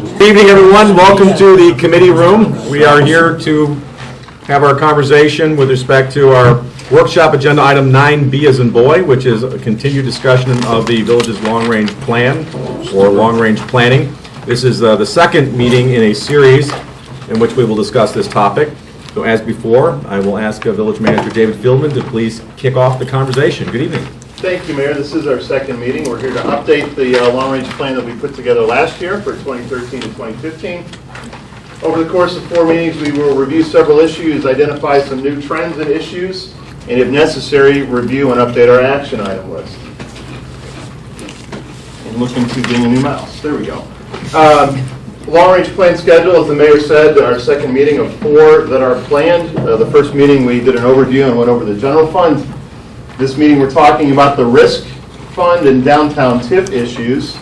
Good evening, everyone. Welcome to the committee room. We are here to have our conversation with respect to our workshop agenda item 9B as in boy, which is a continued discussion of the village's long-range plan or long-range planning. This is the second meeting in a series in which we will discuss this topic. So as before, I will ask Village Manager David Fieldman to please kick off the conversation. Good evening. Thank you, Mayor. This is our second meeting. We're here to update the long-range plan that we put together last year for 2013 to 2015. Over the course of 4 meetings, we will review several issues, identify some new trends and issues, and if necessary, review and update our action item list. And looking to being a new mouse. There we go. Long-range plan schedule, as the Mayor said, our second meeting of 4 that are planned. The first meeting, we did an overview and went over the general fund. This meeting, we're talking about the risk fund and downtown TIF issues.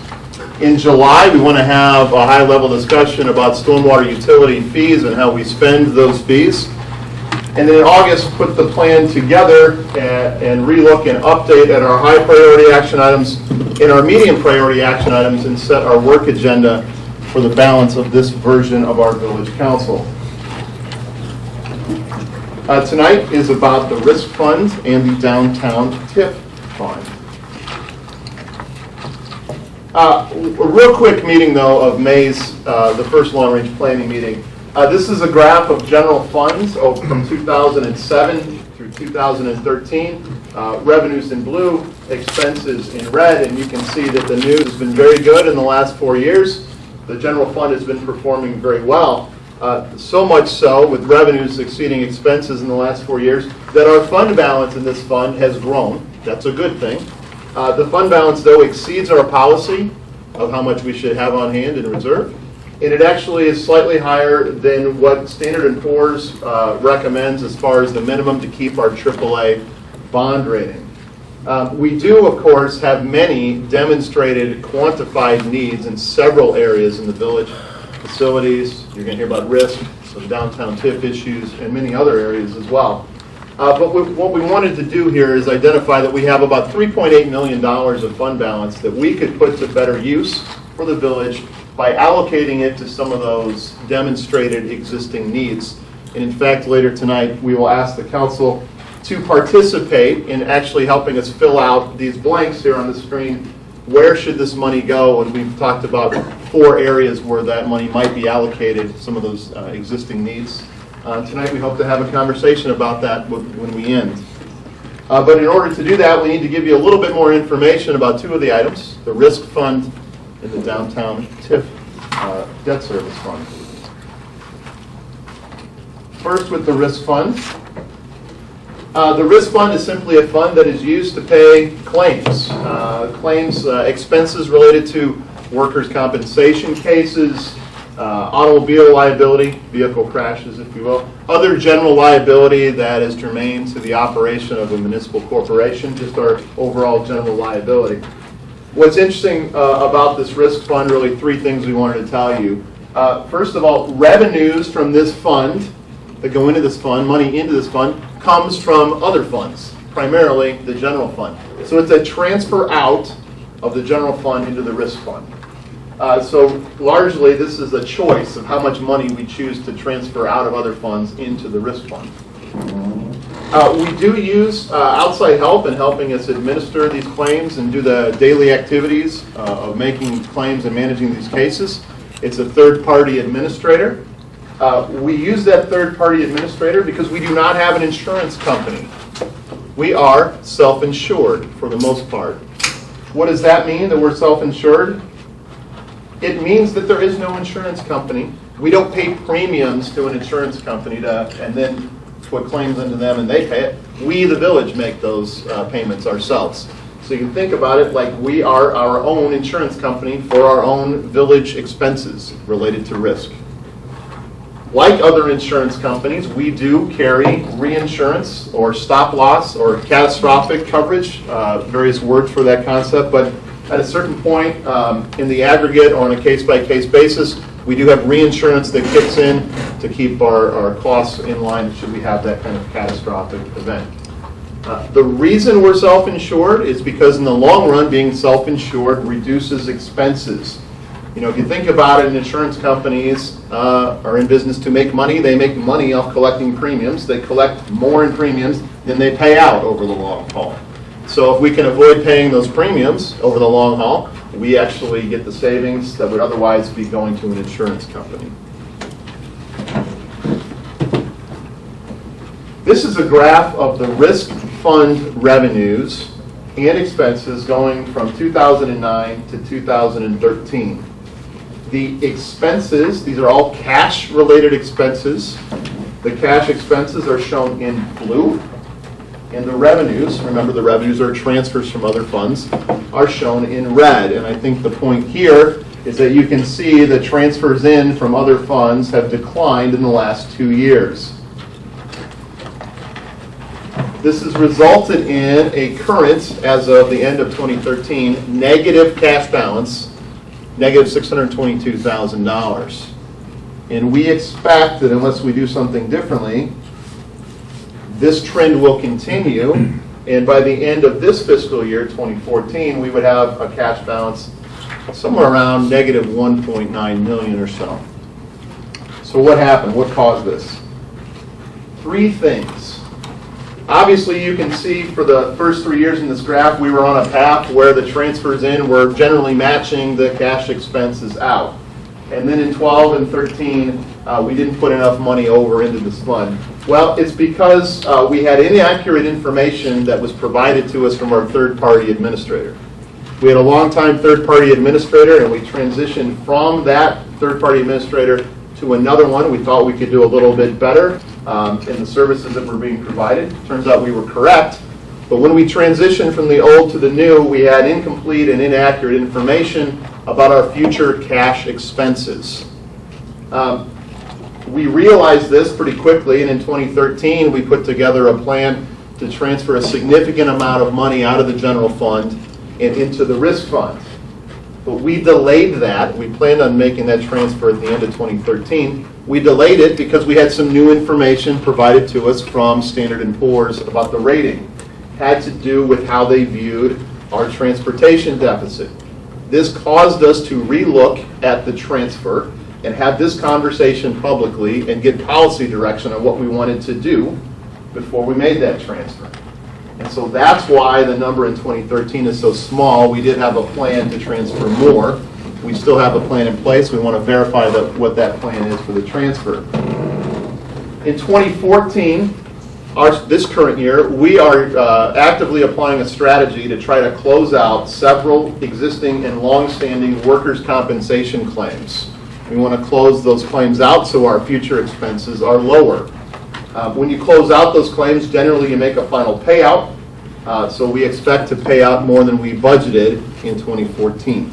In July, we want to have a high-level discussion about stormwater utility fees and how we spend those fees. And then in August, put the plan together and relook and update at our high priority action items and our medium priority action items and set our work agenda for the balance of this version of our village council. Tonight is about the risk fund and the downtown TIF fund. A real quick meeting, though, of May's, the first long-range planning meeting. This is a graph of general funds from 2007 through 2013. Revenues in blue, expenses in red, and you can see that the news has been very good in the last 4 years. The general fund has been performing very well. So much so, with revenues exceeding expenses in the last 4 years, that our fund balance in this fund has grown. That's a good thing. The fund balance, though, exceeds our policy of how much we should have on hand in reserve. And it actually is slightly higher than what Standard & Poor's recommends as far as the minimum to keep our AAA bond rating. We do, of course, have many demonstrated quantified needs in several areas in the village. Facilities, you're going to hear about risk, some downtown TIF issues, and many other areas as well. But what we wanted to do here is identify that we have about $3.8 million of fund balance that we could put to better use for the village by allocating it to some of those demonstrated existing needs. And in fact, later tonight, we will ask the council to participate in actually helping us fill out these blanks here on the screen. Where should this money go? And we've talked about 4 areas where that money might be allocated, some of those existing needs. Tonight we hope to have a conversation about that when we end. But in order to do that, we need to give you a little bit more information about 2 of the items, the risk fund and the downtown TIF debt service fund. First with the risk fund. The risk fund is simply a fund that is used to pay claims. Expenses related to workers' compensation cases, automobile liability, vehicle crashes, if you will, other general liability that is germane to the operation of a municipal corporation, just our overall general liability. What's interesting about this risk fund, really 3 things we wanted to tell you. First of all, revenues from this fund that go into this fund, money into this fund, comes from other funds, primarily the general fund. So it's a transfer out of the general fund into the risk fund. So largely this is a choice of how much money we choose to transfer out of other funds into the risk fund. We do use outside help in helping us administer these claims and do the daily activities of making claims and managing these cases. It's a third-party administrator. We use that third-party administrator because we do not have an insurance company. We are self-insured for the most part. What does that mean, that we're self-insured? It means that there is no insurance company. We don't pay premiums to an insurance company and then put claims into them and they pay it. We, the village, make those payments ourselves. So you can think about it like we are our own insurance company for our own village expenses related to risk. Like other insurance companies, we do carry reinsurance or stop loss or catastrophic coverage, various words for that concept, but at a certain point in the aggregate or on a case-by-case basis, we do have reinsurance that kicks in to keep our costs in line should we have that kind of catastrophic event. The reason we're self-insured is because in the long run, being self-insured reduces expenses. You know, if you think about it, insurance companies are in business to make money. They make money off collecting premiums. They collect more in premiums than they pay out over the long haul. So if we can avoid paying those premiums over the long haul, we actually get the savings that would otherwise be going to an insurance company. This is a graph of the risk fund revenues and expenses going from 2009 to 2013. The expenses, these are all cash-related expenses. The cash expenses are shown in blue, and the revenues, remember the revenues are transfers from other funds, are shown in red. And I think the point here is that you can see the transfers in from other funds have declined in the last 2 years. This has resulted in a current, as of the end of 2013, negative cash balance, negative $622,000. And we expect that unless we do something differently, this trend will continue, and by the end of this fiscal year, 2014, we would have a cash balance somewhere around negative 1.9 million or so. So what happened? What caused this? 3 things. Obviously, you can see for the first 3 years in this graph, we were on a path where the transfers in were generally matching the cash expenses out. And then in 12 and 13, we didn't put enough money over into this fund. Well, it's because we had inaccurate information that was provided to us from our third-party administrator. We had a long-time third-party administrator, and we transitioned from that third-party administrator to another one. We thought we could do a little bit better in the services that were being provided. Turns out we were correct. But when we transitioned from the old to the new, we had incomplete and inaccurate information about our future cash expenses. We realized this pretty quickly, and in 2013 we put together a plan to transfer a significant amount of money out of the general fund and into the risk fund. But we delayed that. We planned on making that transfer at the end of 2013. We delayed it because we had some new information provided to us from Standard & Poor's about the rating. It had to do with how they viewed our transportation deficit. This caused us to relook at the transfer and have this conversation publicly and get policy direction on what we wanted to do before we made that transfer. And so that's why the number in 2013 is so small. We did have a plan to transfer more. We still have a plan in place. We want to verify what that plan is for the transfer. In 2014, this current year, we are actively applying a strategy to try to close out several existing and long-standing workers' compensation claims. We want to close those claims out so our future expenses are lower. When you close out those claims, generally you make a final payout. So we expect to pay out more than we budgeted in 2014.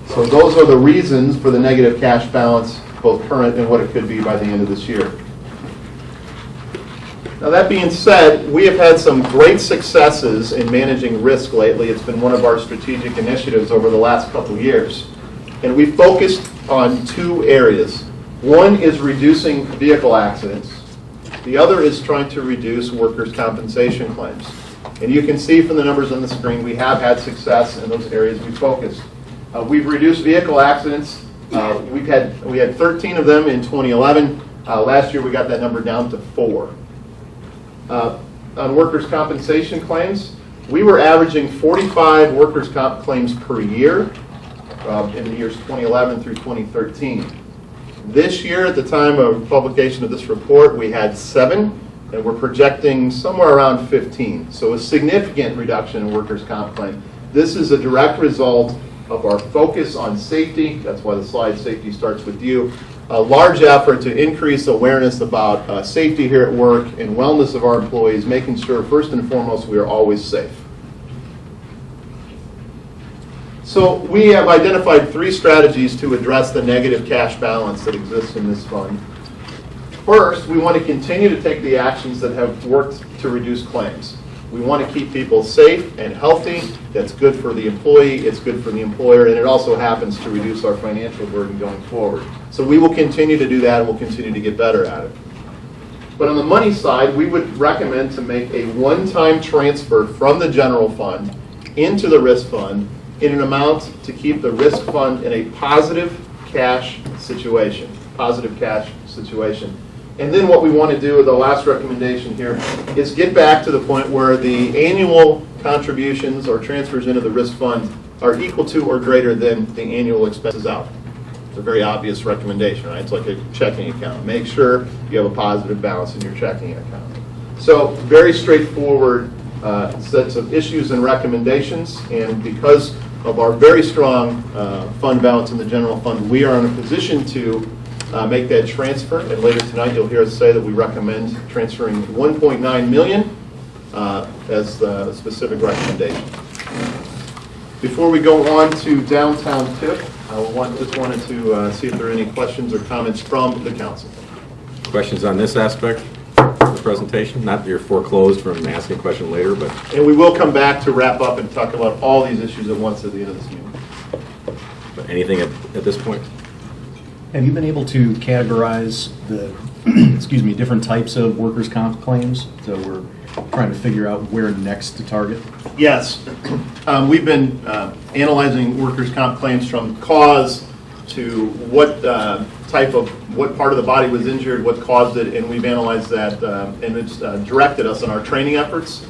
So those are the reasons for the negative cash balance, both current and what it could be by the end of this year. Now that being said, we have had some great successes in managing risk lately. It's been one of our strategic initiatives over the last couple of years. And we focused on 2 areas. One is reducing vehicle accidents. The other is trying to reduce workers' compensation claims. And you can see from the numbers on the screen, we have had success in those areas we focused. We've reduced vehicle accidents. We had 13 of them in 2011. Last year we got that number down to 4. On workers' compensation claims, we were averaging 45 workers' comp claims per year in the years 2011 through 2013. This year, at the time of publication of this report, we had 7, and we're projecting somewhere around 15. So a significant reduction in workers' comp claim. This is a direct result of our focus on safety. That's why the slide "Safety Starts With You." A large effort to increase awareness about safety here at work and wellness of our employees, making sure first and foremost we are always safe. So we have identified 3 strategies to address the negative cash balance that exists in this fund. First, we want to continue to take the actions that have worked to reduce claims. We want to keep people safe and healthy. That's good for the employee, it's good for the employer, and it also happens to reduce our financial burden going forward. So we will continue to do that, and we'll continue to get better at it. But on the money side, we would recommend to make a one-time transfer from the general fund into the risk fund in an amount to keep the risk fund in a positive cash situation. Positive cash situation. And then what we want to do, the last recommendation here, is get back to the point where the annual contributions or transfers into the risk fund are equal to or greater than the annual expenses out. It's a very obvious recommendation, right? It's like a checking account. Make sure you have a positive balance in your checking account. So very straightforward sets of issues and recommendations, and because of our very strong fund balance in the general fund, we are in a position to make that transfer, and later tonight you'll hear us say that we recommend transferring $1.9 million as the specific recommendation. Before we go on to downtown TIF, I just wanted to see if there are any questions or comments from the council. Questions on this aspect of the presentation? Not that you're foreclosed from asking a question later, but... And we will come back to wrap up and talk about all these issues at once at the end of this meeting. But anything at this point? Have you been able to categorize the, excuse me, different types of workers' comp claims? So we're trying to figure out where next to target. Yes. We've been analyzing workers' comp claims from cause to what what part of the body was injured, what caused it, and we've analyzed that, and it's directed us in our training efforts.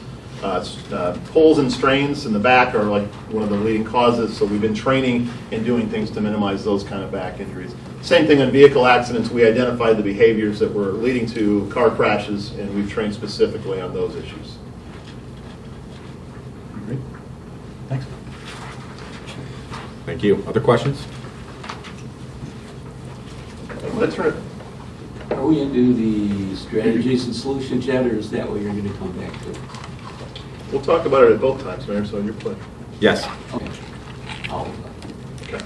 Pulls and strains in the back are like one of the leading causes, so we've been training and doing things to minimize those kind of back injuries. Same thing on vehicle accidents. We identified the behaviors that were leading to car crashes, and we've trained specifically on those issues. Great. Thanks. Thank you. Other questions? Let's turn it. Are we into the strategies and solutions yet, or is that what you're going to come back to? We'll talk about it at both times, Mayor, so your pleasure. Yes. Okay. Okay.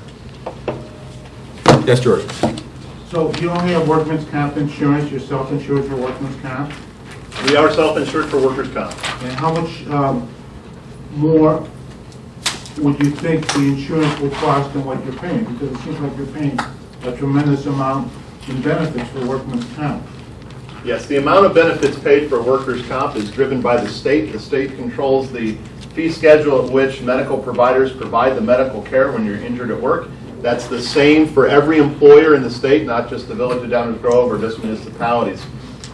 Yes, George. So you only have workman's comp insurance, you're self-insured for workman's comp? We are self-insured for workers' comp. And how much more would you think the insurance will cost than what you're paying? Because it seems like you're paying a tremendous amount in benefits for workman's comp. Yes, the amount of benefits paid for workers' comp is driven by the state. The state controls the fee schedule at which medical providers provide the medical care when you're injured at work. That's the same for every employer in the state, not just the Village of Downers Grove or just municipalities.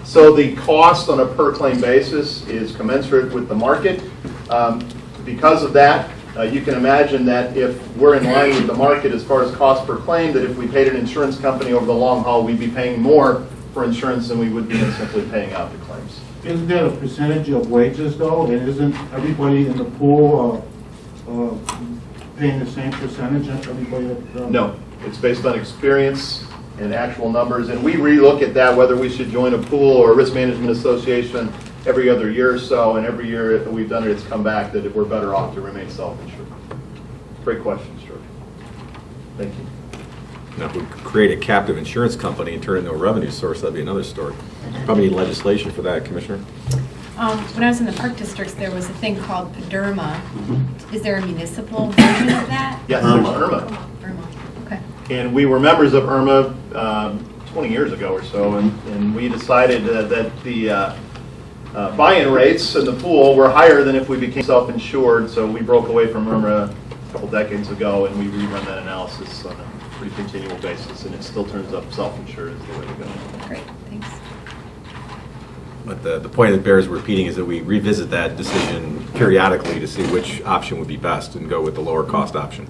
So the cost on a per claim basis is commensurate with the market. Because of that, you can imagine that if we're in line with the market as far as cost per claim, that if we paid an insurance company over the long haul, we'd be paying more for insurance than we would be in simply paying out the claims. Isn't there a percentage of wages though? And isn't everybody in the pool paying the same percentage? Everybody No, it's based on experience and actual numbers, and we relook at that whether we should join a pool or a risk management association every other year or so, and every year that we've done it, it's come back that we're better off to remain self-insured. Great question, George. Thank you. Now, if we create a captive insurance company and turn it into a revenue source, that'd be another story. Probably need legislation for that, Commissioner. When I was in the park districts, there was a thing called PDERMA. Is there a municipal version of that? Yes, there's IRMA. Oh, IRMA. Okay. And we were members of IRMA 20 years ago or so, and we decided that the buy-in rates in the pool were higher than if we became self-insured, so we broke away from IRMA a couple decades ago, and we rerun that analysis on a pretty continual basis, and it still turns up self-insured is the way to go. Great, thanks. But the point that bears repeating is that we revisit that decision periodically to see which option would be best and go with the lower cost option.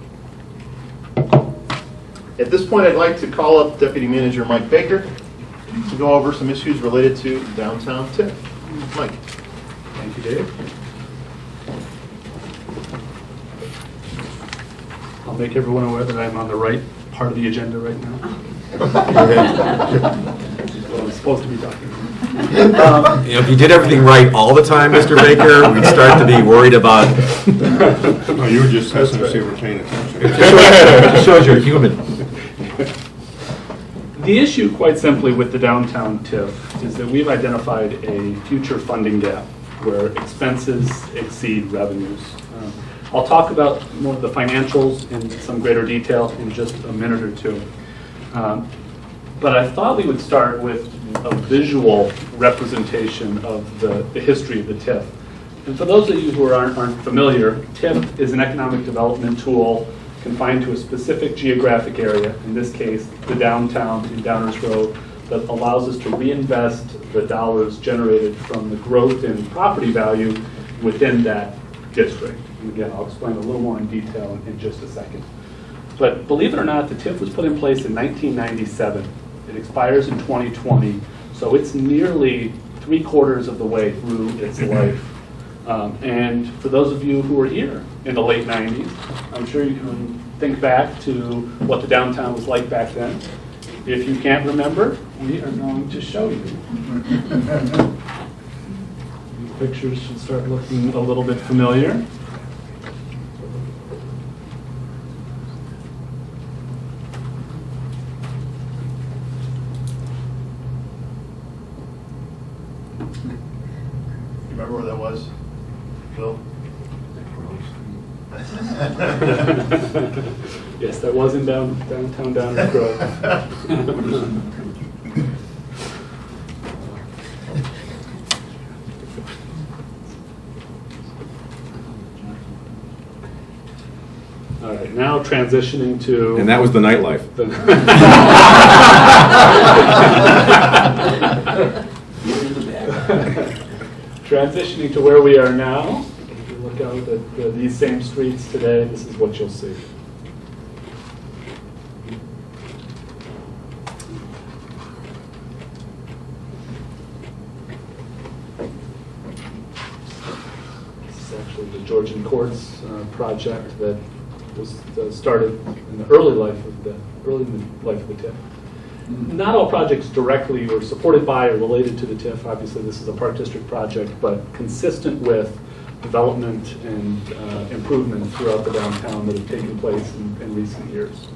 At this point, I'd like to call up Deputy Manager Mike Baker to go over some issues related to downtown TIF. Mike. Thank you, Dave. I'll make everyone aware that I'm on the right part of the agenda right now. This is what I'm supposed to be talking about. If you did everything right all the time, Mr. Baker, we'd start to be worried about. No, you were just testing to see if we're paying attention. It shows you're human. The issue, quite simply, with the downtown TIF is that we've identified a future funding gap where expenses exceed revenues. I'll talk about more of the financials in some greater detail in just a minute or two. But I thought we would start with a visual representation of the history of the TIF. And for those of you who aren't familiar, TIF is an economic development tool confined to a specific geographic area, in this case, the downtown in Downers Road, that allows us to reinvest the dollars generated from the growth in property value within that district. And again, I'll explain a little more in detail in just a second. But believe it or not, the TIF was put in place in 1997. It expires in 2020, so it's nearly 3/4 of the way through its life. And for those of you who were here in the late 90s, I'm sure you can think back to what the downtown was like back then. If you can't remember, we are going to show you. These pictures should start looking a little bit familiar. You remember where that was, Bill? Yes, that was in downtown Downers Grove. All right, now transitioning to... And that was the nightlife. Transitioning to where we are now, if you look out at these same streets today, this is what you'll see. This is actually the Georgian Courts project that was started in the early life of the TIF. Not all projects directly were supported by or related to the TIF. Obviously, this is a Park District project, but consistent with development and improvement throughout the downtown that have taken place in recent years.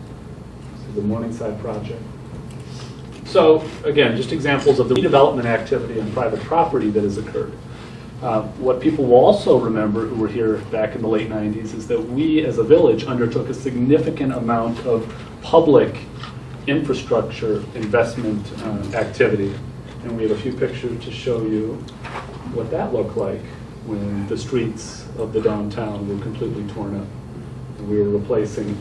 This is the Morningside project. So, again, just examples of the redevelopment activity on private property that has occurred. What people will also remember who were here back in the late 90s is that we, as a village, undertook a significant amount of public infrastructure investment activity. And we have a few pictures to show you what that looked like when the streets of the downtown were completely torn up. And we were replacing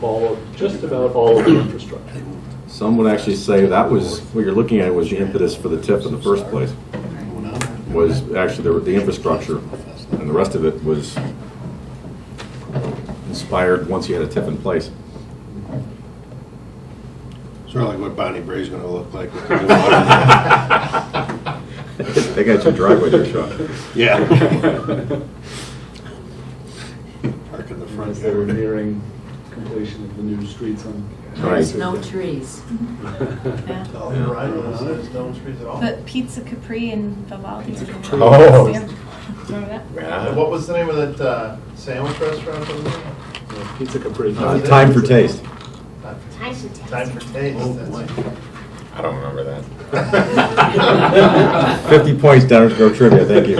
just about all of the infrastructure. Some would actually say that was, what you're looking at was the impetus for the TIF in the first place. Was actually the infrastructure, and the rest of it was inspired once you had a TIF in place. Sort of like what Bonnie Bray's gonna look like. with the water. They got your driveway there, Sean. Yeah. Park in the front As they were yard. nearing completion of the new streets on. Right. No trees. Yeah. Oh, you're right, there's no trees at all. The Pizza Capri and Vivaldi's. Oh. Yeah. Remember that? What was the name of that sandwich restaurant over there? Pizza Capri. Time for taste. Time for taste. I don't remember that. 50 points, Downers Grove trivia, thank you.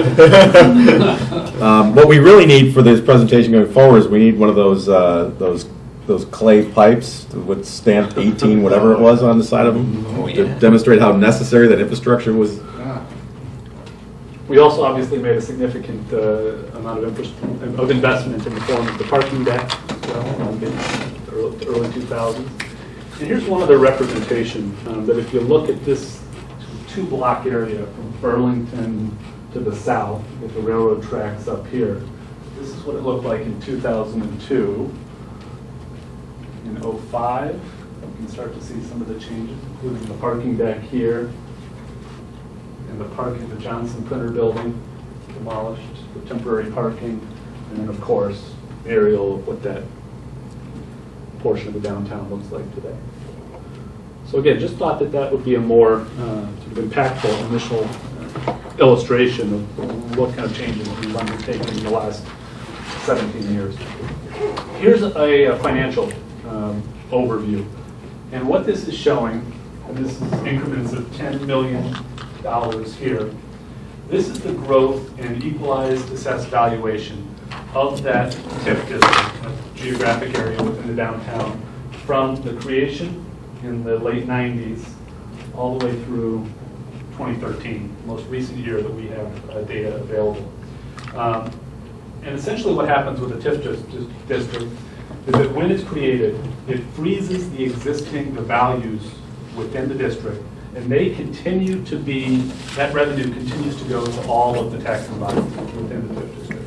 What we really need for this presentation going forward is we need one of those clay pipes with stamped 18, whatever it was on the side of them, to demonstrate how necessary that infrastructure was. We also obviously made a significant amount of investment in the form of the parking deck as well, in the early 2000s. And here's one other representation that if you look at this two-block area from Burlington to the south, with the railroad tracks up here, this is what it looked like in 2002. In 05, you can start to see some of the changes, including the parking deck here, and the parking, the Johnson Printer Building demolished, the temporary parking, and then of course, the aerial of what that portion of the downtown looks like today. So again, just thought that that would be a more sort of impactful initial illustration of what kind of changes we've undertaken in the last 17 years. Here's a financial overview. And what this is showing, and this is increments of $10 million here, this is the growth in equalized assessed valuation of that TIF district, that geographic area within the downtown, from the creation in the late 90s all the way through 2013, most recent year that we have data available. And essentially what happens with a TIF district is that when it's created, it freezes the values within the district, and they continue to be, that revenue continues to go to all of the taxing bodies within the TIF district.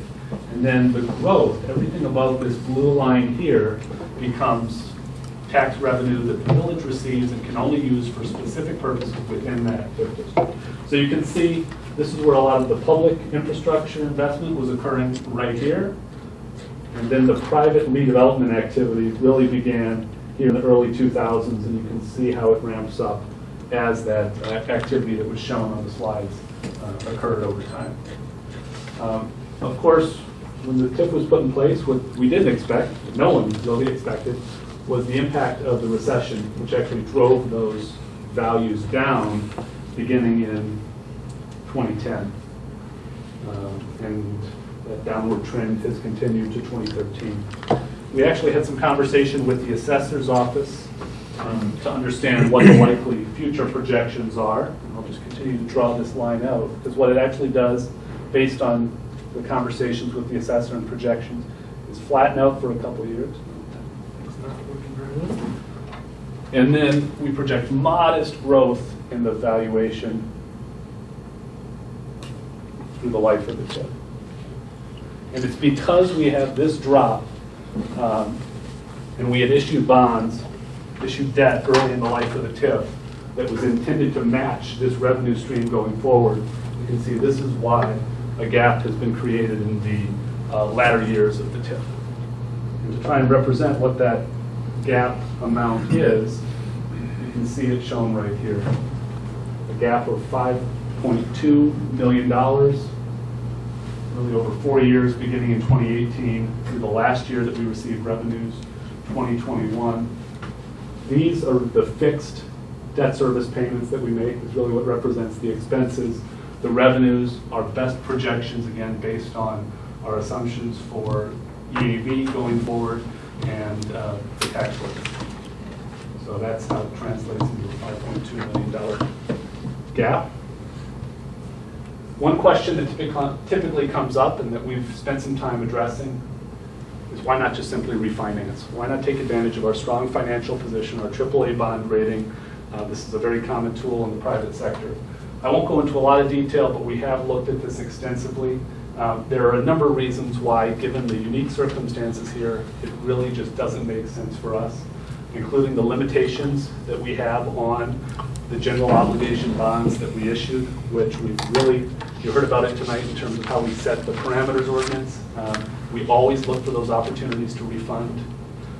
And then the growth, everything above this blue line here, becomes tax revenue that the village receives and can only use for specific purposes within that TIF district. So you can see this is where a lot of the public infrastructure investment was occurring right here. And then the private redevelopment activity really began here in the early 2000s, and you can see how it ramps up as that activity that was shown on the slides occurred over time. Of course, when the TIF was put in place, what we didn't expect, no one really expected, was the impact of the recession, which actually drove those values down beginning in 2010. And that downward trend has continued to 2013. We actually had some conversation with the assessor's office to understand what the likely future projections are. And I'll just continue to draw this line out, because what it actually does, based on the conversations with the assessor and projections, is flatten out for a couple of years. It's not working very well. And then we project modest growth in the valuation through the life of the TIF. And it's because we have this drop, and we had issued bonds, issued debt early in the life of the TIF that was intended to match this revenue stream going forward. You can see this is why a gap has been created in the latter years of the TIF. And to try and represent what that gap amount is, you can see it shown right here. A gap of $5.2 million, really over 4 years, beginning in 2018 through the last year that we received revenues, 2021. These are the fixed debt service payments that we make. Is really what represents the expenses. The revenues are best projections, again, based on our assumptions for EAV going forward and the tax rate. So that's how it translates into a $5.2 million gap. One question that typically comes up and that we've spent some time addressing is why not just simply refinance? Why not take advantage of our strong financial position, our AAA bond rating? This is a very common tool in the private sector. I won't go into a lot of detail, but we have looked at this extensively. There are a number of reasons why, given the unique circumstances here, it really just doesn't make sense for us, including the limitations that we have on the general obligation bonds that we issued, which we really, you heard about it tonight in terms of how we set the parameters ordinance. We always look for those opportunities to refund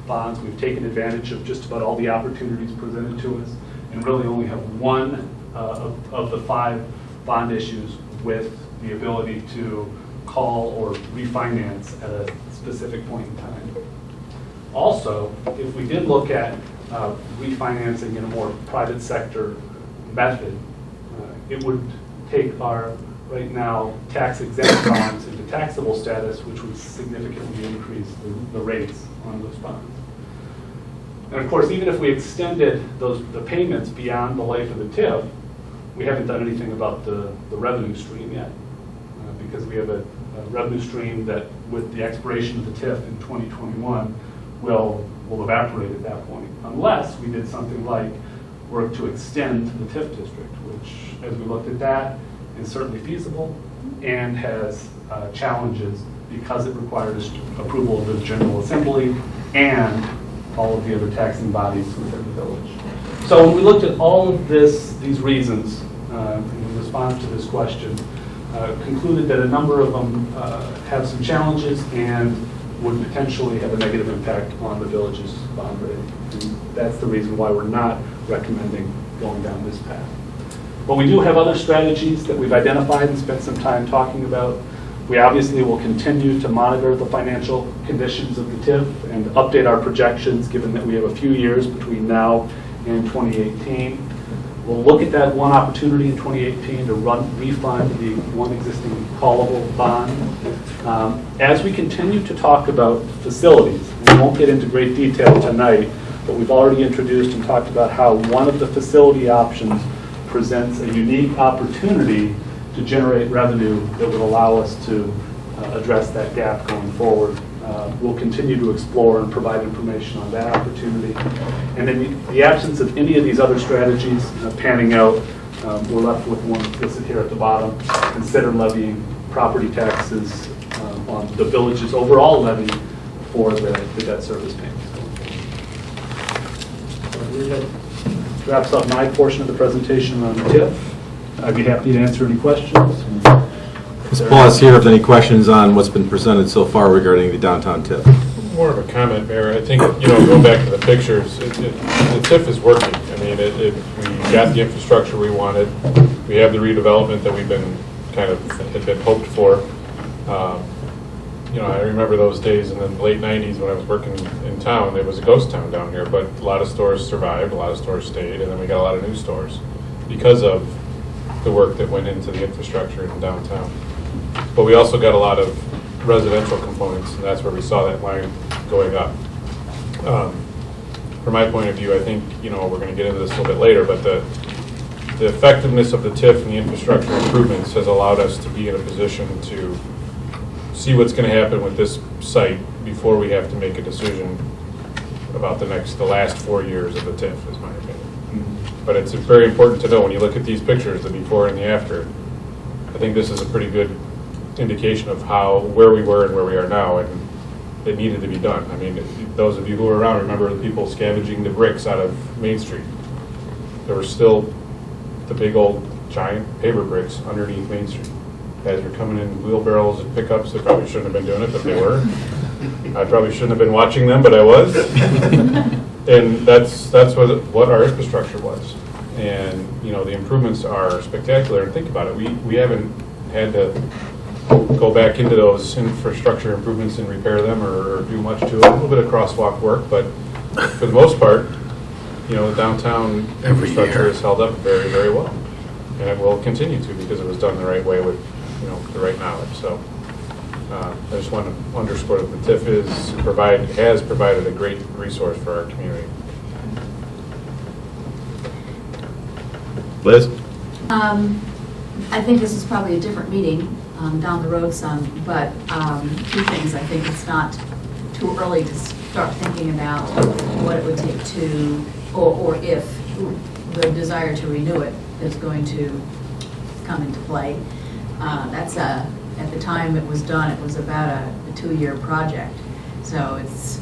bonds. We've taken advantage of just about all the opportunities presented to us, and really only have one of the 5 bond issues with the ability to call or refinance at a specific point in time. Also, if we did look at refinancing in a more private sector method, it would take our right now tax exempt bonds into taxable status, which would significantly increase the rates on those bonds. And of course, even if we extended the payments beyond the life of the TIF, we haven't done anything about the revenue stream yet, because we have a revenue stream that, with the expiration of the TIF in 2021, will evaporate at that point, unless we did something like work to extend the TIF district, which, as we looked at that, is certainly feasible and has challenges because it requires approval of the General Assembly and all of the other taxing bodies within the village. So when we looked at all of these reasons in response to this question, concluded that a number of them have some challenges and would potentially have a negative impact on the village's bond rating. And that's the reason why we're not recommending going down this path. But we do have other strategies that we've identified and spent some time talking about. We obviously will continue to monitor the financial conditions of the TIF and update our projections, given that we have a few years between now and 2018. We'll look at that one opportunity in 2018 to refund the one existing callable bond. As we continue to talk about facilities, we won't get into great detail tonight, but we've already introduced and talked about how one of the facility options presents a unique opportunity to generate revenue that would allow us to address that gap going forward. We'll continue to explore and provide information on that opportunity. And in the absence of any of these other strategies panning out, we're left with one listed here at the bottom. Consider levying property taxes on the village's overall levy for the debt service payments. That wraps up my portion of the presentation on the TIF. I'd be happy to answer any questions. Let's pause here if any questions on what's been presented so far regarding the downtown TIF. More of a comment, Mayor. I think, going back to the pictures, the TIF is working. I mean, we got the infrastructure we wanted. We have the redevelopment that we've been had been hoped for. I remember those days in the late 90s when I was working in town. It was a ghost town down here, but a lot of stores survived, a lot of stores stayed, and then we got a lot of new stores because of the work that went into the infrastructure in downtown. But we also got a lot of residential components, and that's where we saw that line going up. From my point of view, I think, we're going to get into this a little bit later, but the effectiveness of the TIF and the infrastructure improvements has allowed us to be in a position to see what's going to happen with this site before we have to make a decision about the last 4 years of the TIF, is my opinion. But it's very important to know when you look at these pictures, the before and the after. I think this is a pretty good indication of where we were and where we are now, and it needed to be done. I mean, those of you who were around remember the people scavenging the bricks out of Main Street. There were still the big old giant paver bricks underneath Main Street. Guys were coming in wheelbarrows and pickups. They probably shouldn't have been doing it, but they were. I probably shouldn't have been watching them, but I was. And that's what our infrastructure was. And the improvements are spectacular. And think about it, we haven't had to go back into those infrastructure improvements and repair them or do much to it. A little bit of crosswalk work, but for the most part, the downtown infrastructure is held up very, very well. And it will continue to because it was done the right way with the right knowledge. So I just want to underscore that the TIF has provided a great resource for our community. Liz? I think this is probably a different meeting down the road some, but two things. I think it's not too early to start thinking about what it would take to, or if the desire to renew it is going to come into play. At the time it was done, it was about a 2-year project. So it's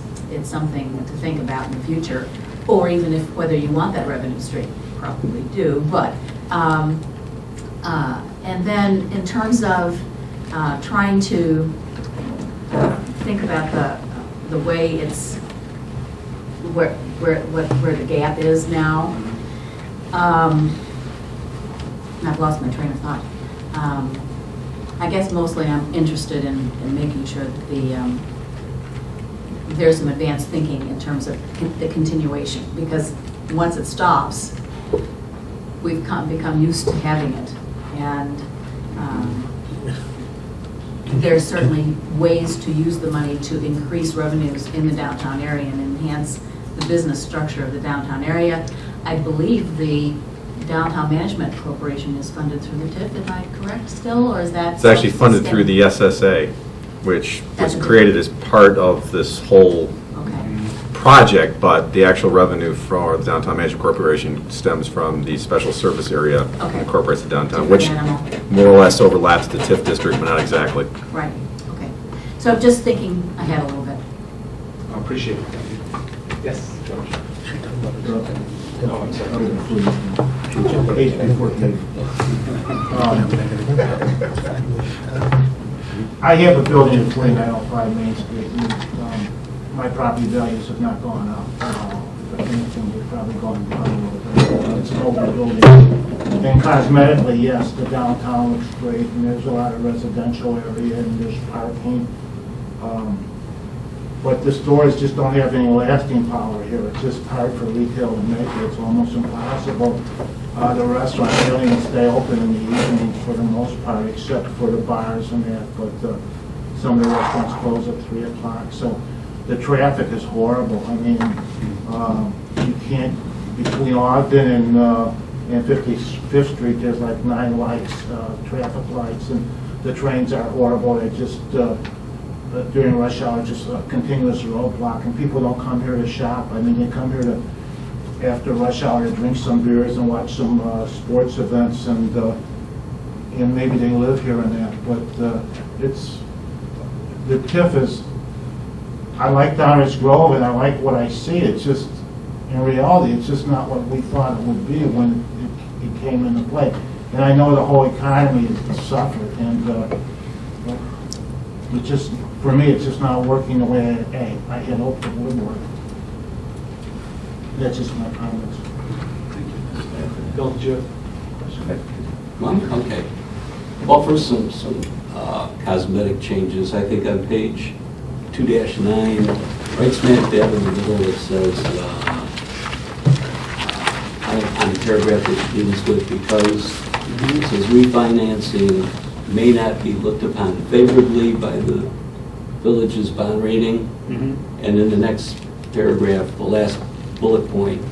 something to think about in the future, or even whether you want that revenue stream. Probably do, but and then in terms of trying to think about the way it's where the gap is now. I've lost my train of thought. I guess mostly I'm interested in making sure that there's some advanced thinking in terms of the continuation, because once it stops, we've become used to having it, and there's certainly ways to use the money to increase revenues in the downtown area and enhance the business structure of the downtown area. I believe the Downtown Management Corporation is funded through the TIF. Am I correct still, or is that? It's actually funded through the SSA, which was created as part of this whole project, but the actual revenue for the Downtown Management Corporation stems from the special service area that incorporates the downtown, which more or less overlaps the TIF district, but not exactly. Right, okay. So I'm just thinking ahead a little bit. I appreciate it. Thank you. Yes, George. Oh, I'm sorry. I have a building at 4905 Main Street. My property values have not gone up. If anything, they've probably gone down a little bit. It's an older building. And cosmetically, yes, the downtown looks great, and there's a lot of residential area, and there's parking. But the stores just don't have any lasting power here. It's just hard for retail to make it. It's almost impossible. The restaurants don't even stay open in the evenings for the most part, except for the bars and that. But some of the restaurants close at 3 o'clock. So the traffic is horrible. I mean, you can't, between Ogden and And 55th Street, there's like 9 lights, traffic lights, and the trains are horrible. They just, during rush hour, just a continuous roadblock, and people don't come here to shop. I mean, they come here to, after rush hour, to drink some beers and watch some sports events, and maybe they live here and that. But the TIF is, I like Downers Grove, and I like what I see. It's just, in reality, it's just not what we thought it would be when it came into play. And I know the whole economy has suffered, and it just, for me, it's just not working the way I had hoped it would work. That's just my comments. Bill, did you have a question? Okay. Well, first, some cosmetic changes. I think on page 2-9, right smack dab in the middle, it says, on the paragraph that begins with, because it says refinancing may not be looked upon favorably by the village's bond rating. And in the next paragraph, the last bullet point,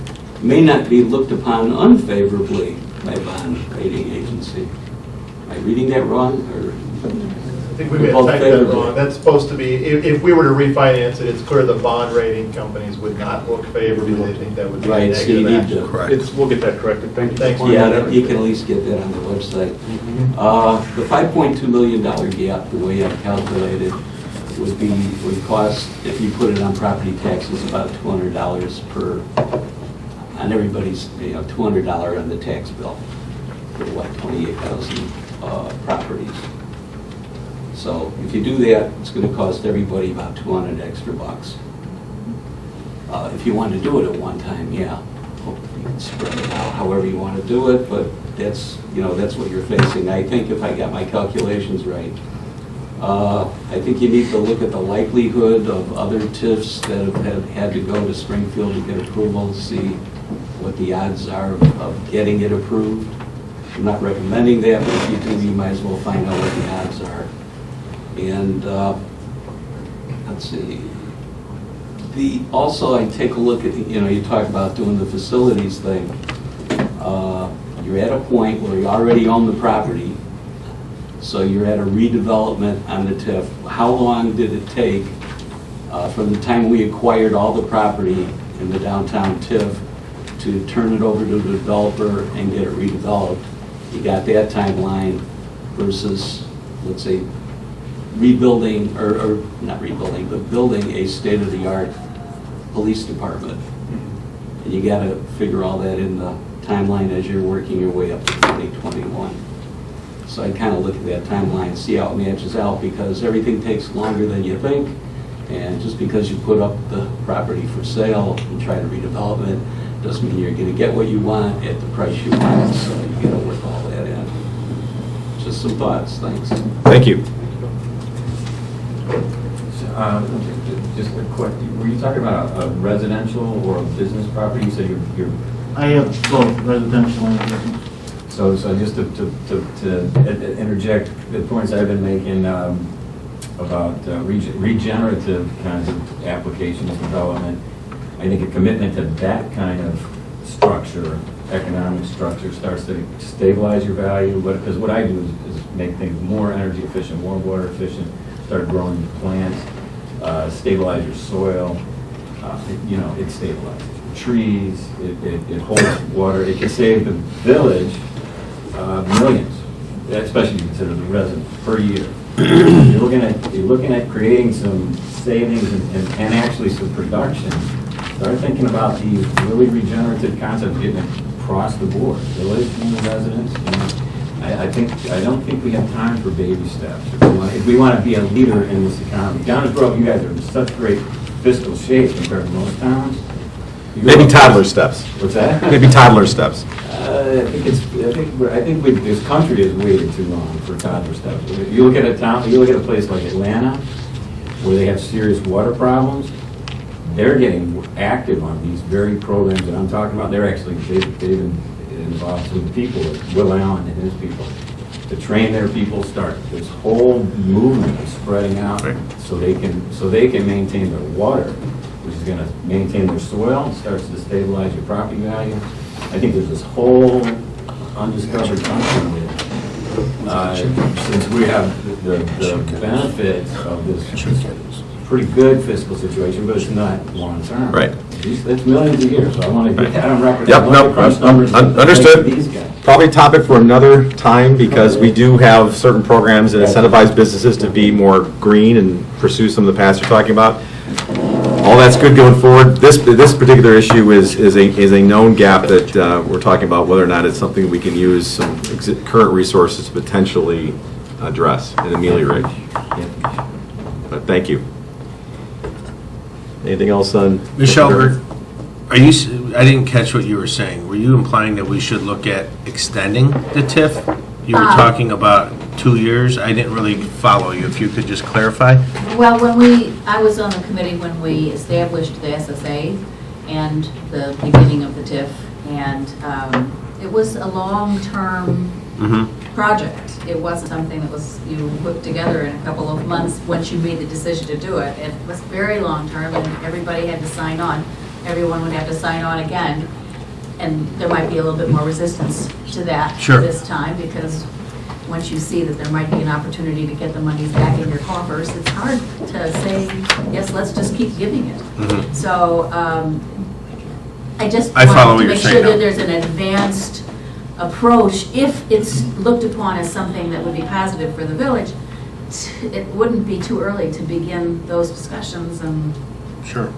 may not be looked upon unfavorably by bond rating agency. Am I reading that wrong, or? I think we may have typed that wrong. That's supposed to be, if we were to refinance it, it's clear the bond rating companies would not look favorably. They think that would be a Right, so you negative need action. to. We'll get that corrected, thank you. Thanks. Yeah, you can at least get that on the website. The $5.2 million gap, the way I calculated, would cost, if you put it on property taxes, about $200 per, on everybody's, $200 on the tax bill for 28,000 properties. So if you do that, it's going to cost everybody about 200 extra bucks. If you want to do it at one time, yeah, you can spread it out however you want to do it, but that's, that's what you're facing. I think if I got my calculations right, I think you need to look at the likelihood of other TIFs that have had to go to Springfield to get approval, see what the odds are of getting it approved. I'm not recommending that, but if you do, you might as well find out what the odds are. And let's see. Also, I take a look at, you talk about doing the facilities thing. You're at a point where you already own the property, so you're at a redevelopment on the TIF. How long did it take from the time we acquired all the property in the downtown TIF to turn it over to the developer and get it redeveloped? You got that timeline versus, let's say, rebuilding, or not rebuilding, but building a state-of-the-art police department. And you got to figure all that in the timeline as you're working your way up to 2021. So I kind of look at that timeline, see how it matches out, because everything takes longer than you think. And just because you put up the property for sale and try to redevelop it, doesn't mean you're going to get what you want at the price you want. So you got to work all that in. Just some thoughts. Thanks. Thank you. Just a quick, were you talking about a residential or a business property? You said you're I have both residential and business. So just to interject the points I've been making about regenerative kinds of applications development, I think a commitment to that kind of structure, economic structure, starts to stabilize your value. Because what I do is make things more energy efficient, more water efficient, start growing plants, stabilize your soil. It stabilizes trees, it holds water. It can save the village millions, especially if you consider the residents, per year. You're looking at creating some savings and actually some production. Start thinking about these really regenerative concepts getting across the board, village and the residents. I don't think we have time for baby steps. If we want to be a leader in this economy. Downers Grove, you guys are in such great fiscal shape compared to most towns. Maybe toddler steps. What's that? Maybe toddler steps. I think this country has waited too long for toddler steps. You look at a place like Atlanta, where they have serious water problems. They're getting active on these very programs that I'm talking about. They've been involved with the people, like Will Allen and his people, to train their people. Start this whole movement of spreading out, so they can maintain their water, which is going to maintain their soil, starts to stabilize your property value. I think there's this whole undiscovered country with. Since we have the benefit of this pretty good fiscal situation, but it's not long-term. Right. It's millions a year, so I want to get that on record. Yep, I want no, to crunch numbers with understood. these guys. Probably a topic for another time, because we do have certain programs that incentivize businesses to be more green and pursue some of the paths you're talking about. All that's good going forward. This particular issue is a known gap that we're talking about, whether or not it's something we can use some current resources to potentially address and ameliorate. But thank you. Anything else on? Michelle, are you, I didn't catch what you were saying. Were you implying that we should look at extending the TIF? You were talking about 2 years. I didn't really follow you. If you could just clarify. Well, I was on the committee when we established the SSA and the beginning of the TIF, and it was a long-term project. It wasn't something that you put together in a couple of months once you made the decision to do it. It was very long-term, and everybody had to sign on. Everyone would have to sign on again, and there might be a little bit more resistance to that this time, because once you see that there might be an opportunity to get the monies back in your coffers, it's hard to say, yes, let's just keep giving it. So I just want to make sure that there's an advanced approach. If it's looked upon as something that would be positive for the village, it wouldn't be too early to begin those discussions and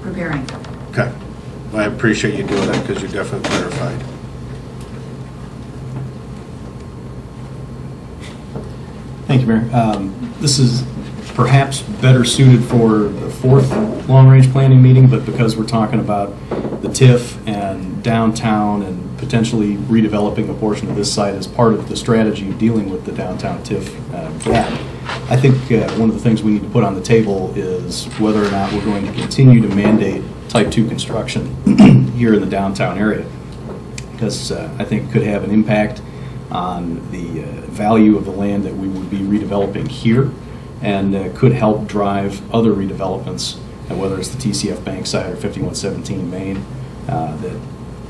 preparing. Okay. I appreciate you doing that because you definitely clarified. Thank you, Mayor. This is perhaps better suited for the fourth long-range planning meeting, but because we're talking about the TIF and downtown and potentially redeveloping a portion of this site as part of the strategy of dealing with the downtown TIF gap, I think one of the things we need to put on the table is whether or not we're going to continue to mandate type 2 construction here in the downtown area, because I think it could have an impact on the value of the land that we would be redeveloping here, and could help drive other redevelopments, whether it's the TCF Bank site or 5117 Main,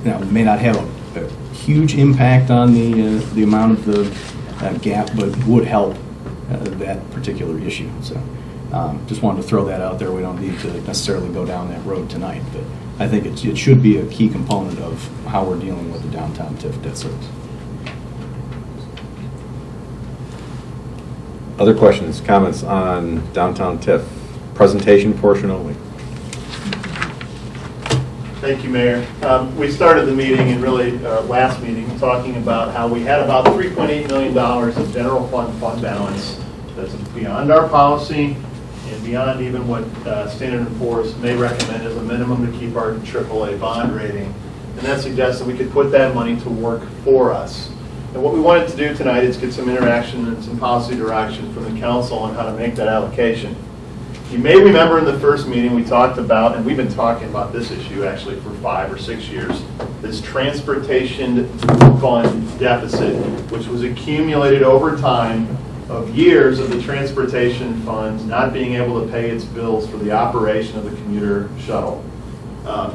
that may not have a huge impact on the amount of the gap, but would help that particular issue. So just wanted to throw that out there. We don't need to necessarily go down that road tonight, but I think it should be a key component of how we're dealing with the downtown TIF debt service. Other questions, comments on downtown TIF? Presentation portion only. Thank you, Mayor. We started the meeting, and really last meeting, talking about how we had about $3.8 million of general fund balance that's beyond our policy and beyond even what Standard & Poor's may recommend as a minimum to keep our AAA bond rating. And that suggests that we could put that money to work for us. And what we wanted to do tonight is get some interaction and some policy direction from the council on how to make that allocation. You may remember in the first meeting we talked about, and we've been talking about this issue actually for 5 or 6 years, this transportation fund deficit, which was accumulated over time of years of the transportation funds not being able to pay its bills for the operation of the commuter shuttle.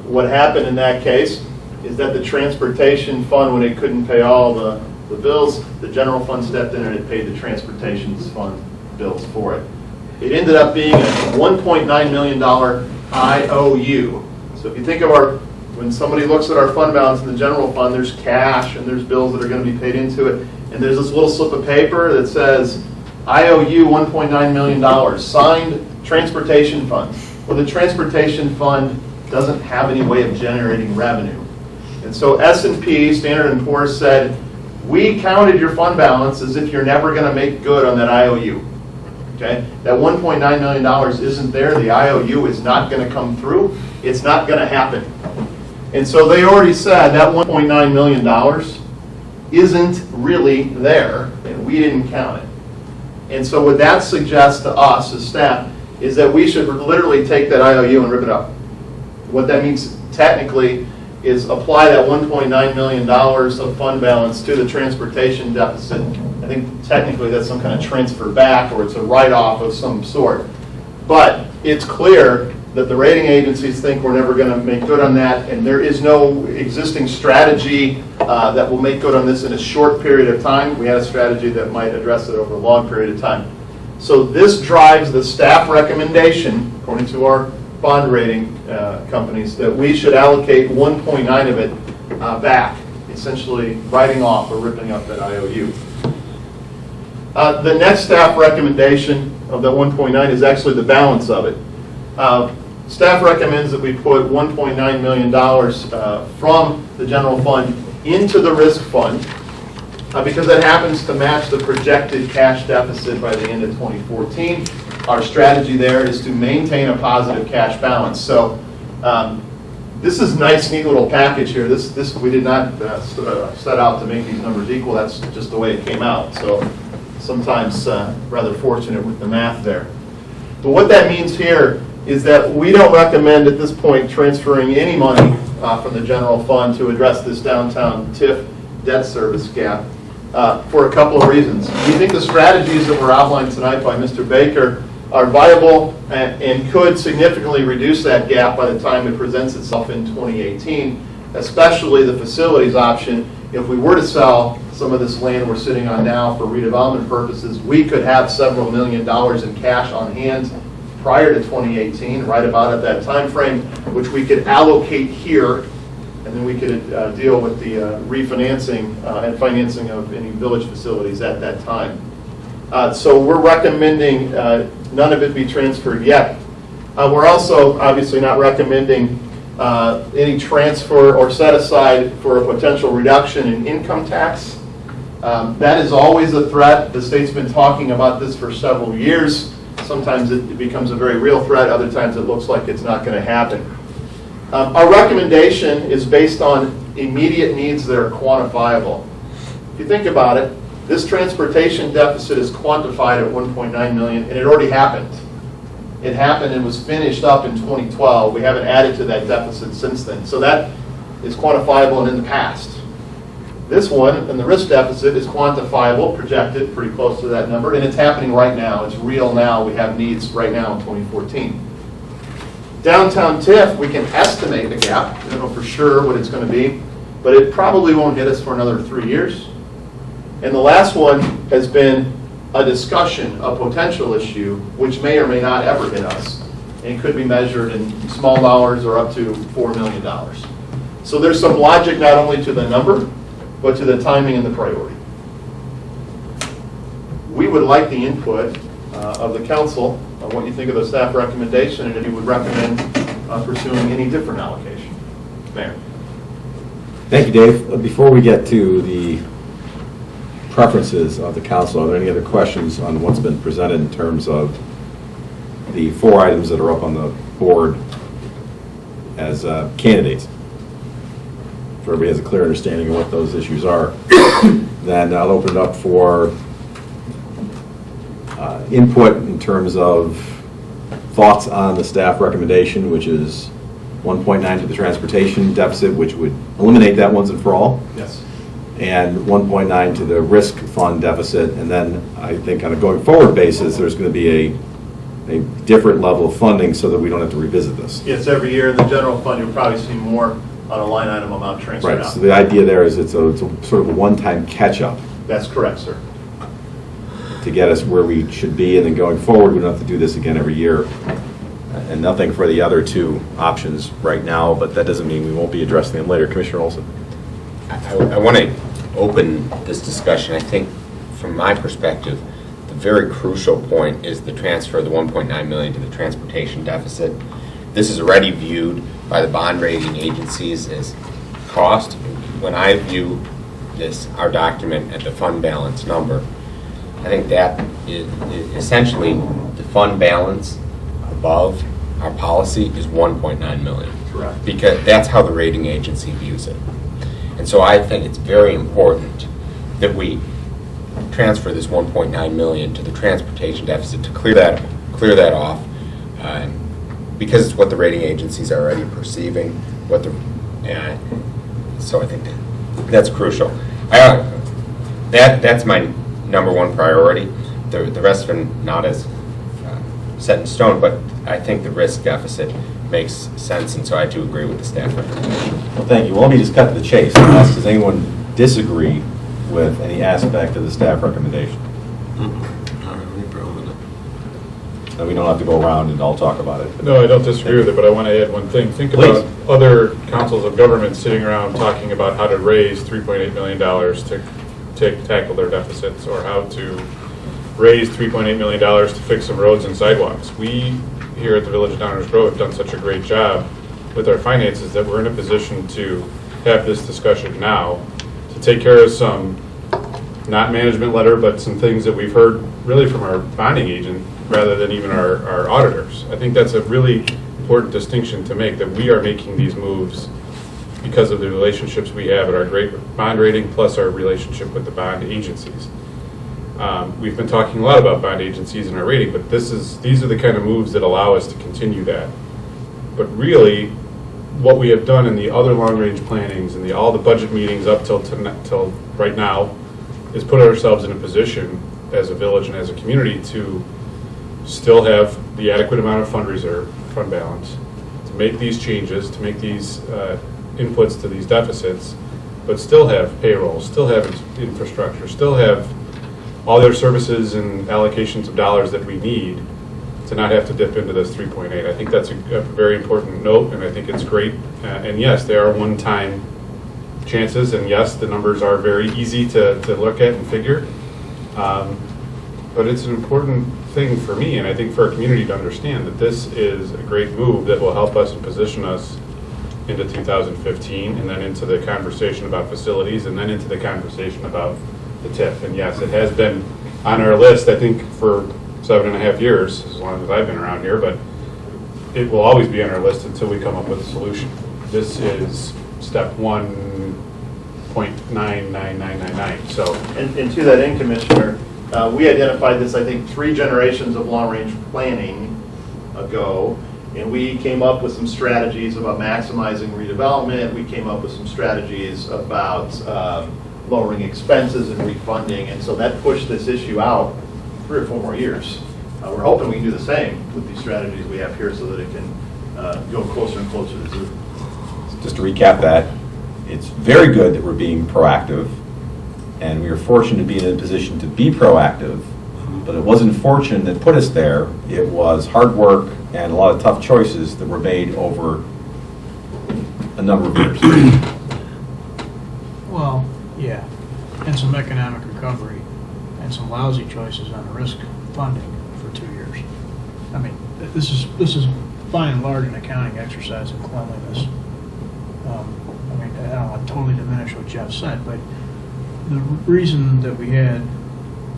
What happened in that case is that the transportation fund, when it couldn't pay all the bills, the general fund stepped in and it paid the transportation fund bills for it. It ended up being a $1.9 million IOU. So if you think of when somebody looks at our fund balance in the general fund, there's cash and there's bills that are going to be paid into it. And there's this little slip of paper that says IOU $1.9 million, signed transportation fund. Well, the transportation fund doesn't have any way of generating revenue. And so S&P, Standard & Poor's, said, we counted your fund balance as if you're never going to make good on that IOU. Okay? That $1.9 million isn't there. The IOU is not going to come through. It's not going to happen. And so they already said that $1.9 million isn't really there, and we didn't count it. And so what that suggests to us as staff is that we should literally take that IOU and rip it up. What that means technically is apply that $1.9 million of fund balance to the transportation deficit. I think technically that's some kind of transfer back, or it's a write-off of some sort. But it's clear that the rating agencies think we're never going to make good on that, and there is no existing strategy that will make good on this in a short period of time. We had a strategy that might address it over a long period of time. So this drives the staff recommendation, according to our bond rating companies, that we should allocate 1.9 of it back, essentially writing off or ripping up that IOU. The next staff recommendation of that 1.9 is actually the balance of it. Staff recommends that we put $1.9 million from the general fund into the risk fund because that happens to match the projected cash deficit by the end of 2014. Our strategy there is to maintain a positive cash balance. So this is a nice, neat little package here. This we did not set out to make these numbers equal. That's just the way it came out. So sometimes rather fortunate with the math there. But what that means here is that we don't recommend at this point transferring any money from the general fund to address this downtown TIF debt service gap for a couple of reasons. We think the strategies that were outlined tonight by Mr. Baker are viable and could significantly reduce that gap by the time it presents itself in 2018, especially the facilities option. If we were to sell some of this land we're sitting on now for redevelopment purposes, we could have several $1 million in cash on hand prior to 2018, right about at that time frame, which we could allocate here, and then we could deal with the refinancing and financing of any village facilities at that time. So we're recommending none of it be transferred yet. We're also obviously not recommending any transfer or set aside for a potential reduction in income tax. That is always a threat. The state's been talking about this for several years. Sometimes it becomes a very real threat. Other times it looks like it's not going to happen. Our recommendation is based on immediate needs that are quantifiable. If you think about it, this transportation deficit is quantified at $1.9 million, and it already happened. It happened and was finished up in 2012. We haven't added to that deficit since then. So that is quantifiable and in the past. This one, and the risk deficit, is quantifiable, projected pretty close to that number, and it's happening right now. It's real now. We have needs right now in 2014. Downtown TIF, we can estimate the gap. We don't know for sure what it's going to be, but it probably won't hit us for another 3 years. And the last one has been a discussion, a potential issue, which may or may not ever hit us, and could be measured in small dollars or up to $4 million. So there's some logic not only to the number, but to the timing and the priority. We would like the input of the council on what you think of the staff recommendation and if you would recommend pursuing any different allocation. Mayor. Thank you, Dave. Before we get to the preferences of the council, are there any other questions on what's been presented in terms of the 4 items that are up on the board as candidates? If everybody has a clear understanding of what those issues are, then I'll open it up for input in terms of thoughts on the staff recommendation, which is 1.9 to the transportation deficit, which would eliminate that once and for all. Yes. And 1.9 to the risk fund deficit. And then I think on a going forward basis, there's going to be a different level of funding so that we don't have to revisit this. Yes, every year in the general fund, you'll probably see more on a line item amount transferred Right. out. So the idea there is it's a sort of a one-time catch-up That's correct, sir. to get us where we should be, and then going forward, we don't have to do this again every year. And nothing for the other 2 options right now, but that doesn't mean we won't be addressing them later. Commissioner Olson. I want to open this discussion. I think, from my perspective, the very crucial point is the transfer of the $1.9 million to the transportation deficit. This is already viewed by the bond rating agencies as cost. When I view this, our document, at the fund balance number, I think that is essentially the fund balance above our policy is $1.9 million. Correct. Because that's how the rating agency views it. And so I think it's very important that we transfer this $1.9 million to the transportation deficit to clear that off, because it's what the rating agencies are already perceiving. So I think that's crucial. That's my number 1 priority. The rest of them not as set in stone, but I think the risk deficit makes sense, and so I do agree with the staff recommendation. Well, thank you. Well, let me just cut to the chase and ask, does anyone disagree with any aspect of the staff recommendation? And we don't have to go around and all talk about it. No, I don't disagree with it, but I want to add one thing. Think Please. about other councils of government sitting around talking about how to raise $3.8 million to tackle their deficits, or how to raise $3.8 million to fix some roads and sidewalks. We here at the Village of Downers Grove have done such a great job with our finances that we're in a position to have this discussion now, to take care of some, not management letter, but some things that we've heard really from our bonding agent rather than even our auditors. I think that's a really important distinction to make, that we are making these moves because of the relationships we have at our great bond rating plus our relationship with the bond agencies. We've been talking a lot about bond agencies and our rating, but these are the kind of moves that allow us to continue that. But really, what we have done in the other long-range plannings and all the budget meetings up till right now is put ourselves in a position as a village and as a community to still have the adequate amount of fund reserve, fund balance, to make these changes, to make these inputs to these deficits, but still have payroll, still have infrastructure, still have all their services and allocations of dollars that we need to not have to dip into this 3.8. I think that's a very important note, and I think it's great. And yes, they are one-time chances, and yes, the numbers are very easy to look at and figure. But it's an important thing for me, and I think for our community to understand that this is a great move that will help us and position us into 2015, and then into the conversation about facilities, and then into the conversation about the TIF. And yes, it has been on our list, I think, for 7.5 years, as long as I've been around here, but it will always be on our list until we come up with a solution. This is step 1.99999. So, And to that end, Commissioner, we identified this, I think, 3 generations of long-range planning ago, and we came up with some strategies about maximizing redevelopment. We came up with some strategies about lowering expenses and refunding, and so that pushed this issue out 3 or 4 more years. We're hoping we can do the same with these strategies we have here so that it can go closer and closer to zero. Just to recap that, it's very good that we're being proactive, and we are fortunate to be in a position to be proactive, but it wasn't fortune that put us there. It was hard work and a lot of tough choices that were made over a number of years. Well, yeah, and some economic recovery and some lousy choices on the risk funding for 2 years. I mean, this is by and large an accounting exercise in cleanliness. I mean, I don't want to totally diminish what Jeff said, but the reason that we had